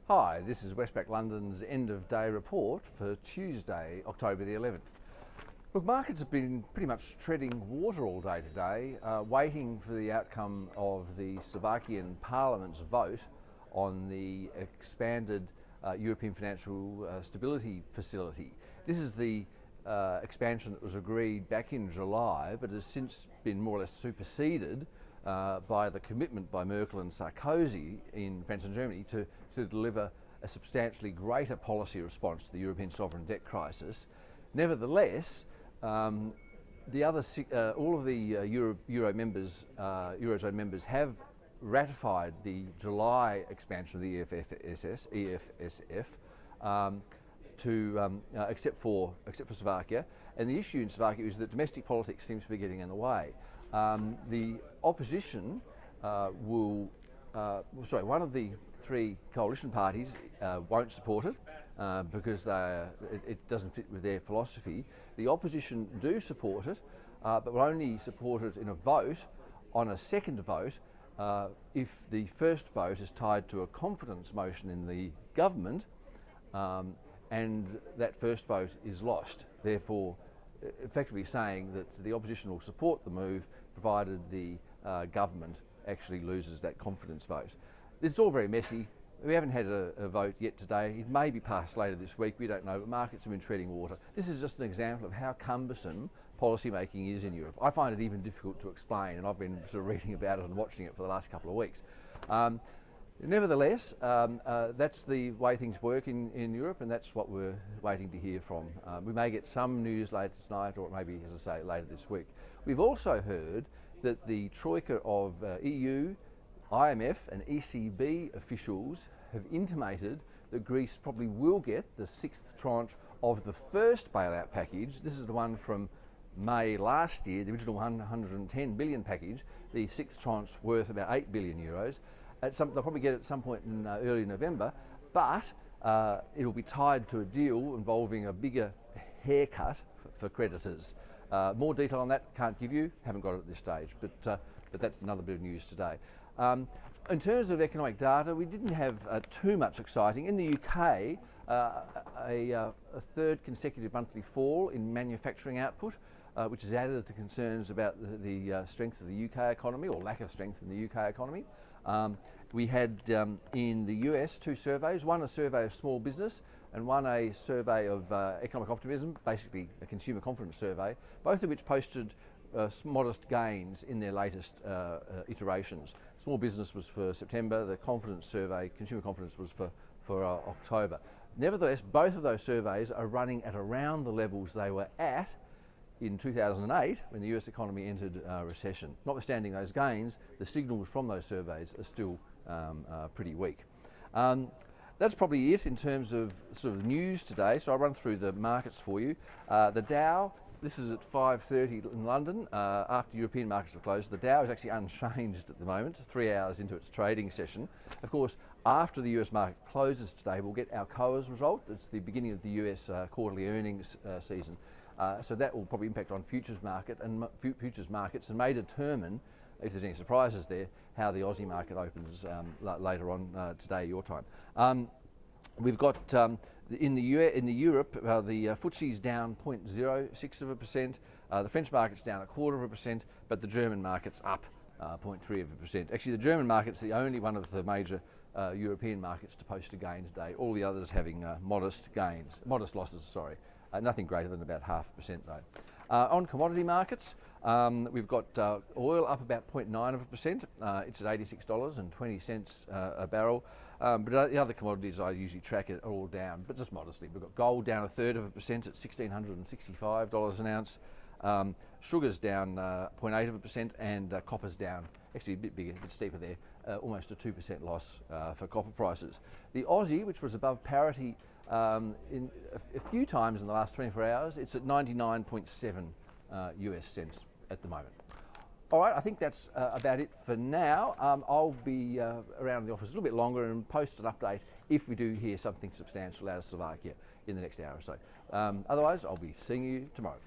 Hi, this is Westpac London's end of day report for Tuesday, October the 11th. Look, markets have been pretty much treading water all day today, waiting for the outcome of the Slovakian Parliament's vote on the expanded European Financial Stability Facility. This is the expansion that was agreed back in July, but has since been more or less superseded by the commitment by Merkel and Sarkozy in France and Germany to deliver a substantially greater policy response to the European sovereign debt crisis. Nevertheless, all of the Eurozone members have ratified the July expansion of the EFSF, except for Slovakia. And the issue in Slovakia is that domestic politics seems to be getting in the way. The opposition one of the three coalition parties won't support it because it doesn't fit with their philosophy. The opposition do support it, but will only support it in a vote. On a second vote, if the first vote is tied to a confidence motion in the government, and that first vote is lost, therefore effectively saying that the opposition will support the move provided the government actually loses that confidence vote. This is all very messy. We haven't had a vote yet today. It may be passed later this week, we don't know, but markets have been treading water. This is just an example of how cumbersome policy making is in Europe. I find it even difficult to explain, and I've been sort of reading about it and watching it for the last couple of weeks. Nevertheless, that's the way things work in Europe, and that's what we're waiting to hear from. We may get some news later tonight, or maybe, as I say, later this week. We've also heard that the troika of EU, IMF and ECB officials have intimated that Greece probably will get the sixth tranche of the first bailout package. This is the one from May last year, the original 110 billion package, the sixth tranche worth about 8 billion euros. They'll probably get it at some point in early November, but it'll be tied to a deal involving a bigger haircut for creditors. More detail on that can't give you, haven't got it at this stage, but that's another bit of news today. In terms of economic data, we didn't have too much exciting. In the UK, a third consecutive monthly fall in manufacturing output, which has added to concerns about the strength of the UK economy, or lack of strength in the UK economy. We had in the US two surveys, one a survey of small business and one a survey of economic optimism, basically a consumer confidence survey, both of which posted modest gains in their latest iterations. Small business was for September, the confidence survey, consumer confidence, was for October. Nevertheless, both of those surveys are running at around the levels they were at in 2008 when the US economy entered recession. Notwithstanding those gains, the signals from those surveys are still pretty weak. That's probably it in terms of sort of news today, so I'll run through the markets for you. The Dow, this is at 5:30 in London, after European markets were closed. The Dow is actually unchanged at the moment, 3 hours into its trading session. Of course, after the US market closes today, we'll get Alcoa's result. It's the beginning of the US quarterly earnings season. So that will probably impact on futures markets and may determine, if there's any surprises there, how the Aussie market opens later on today, your time. We've got in Europe, the FTSE's down 0.06%, the French market's down 0.25%, but the German market's up 0.3%. Actually, the German market's the only one of the major European markets to post a gain today. All the others having modest losses, sorry. Nothing greater than about 0.5% though. On commodity markets, we've got oil up about 0.9%. It's at $86.20 a barrel. But the other commodities I usually track are all down, but just modestly. We've got gold down 0.33% at $1,665 an ounce. Sugar's down 0.8%, and copper's down, actually a bit bigger, a bit steeper there, almost a 2% loss for copper prices. The Aussie, which was above parity in a few times in the last 24 hours, it's at 99.7 US cents at the moment. All right, I think that's about it for now. I'll be around the office a little bit longer and post an update if we do hear something substantial out of Slovakia in the next hour or so. Otherwise, I'll be seeing you tomorrow.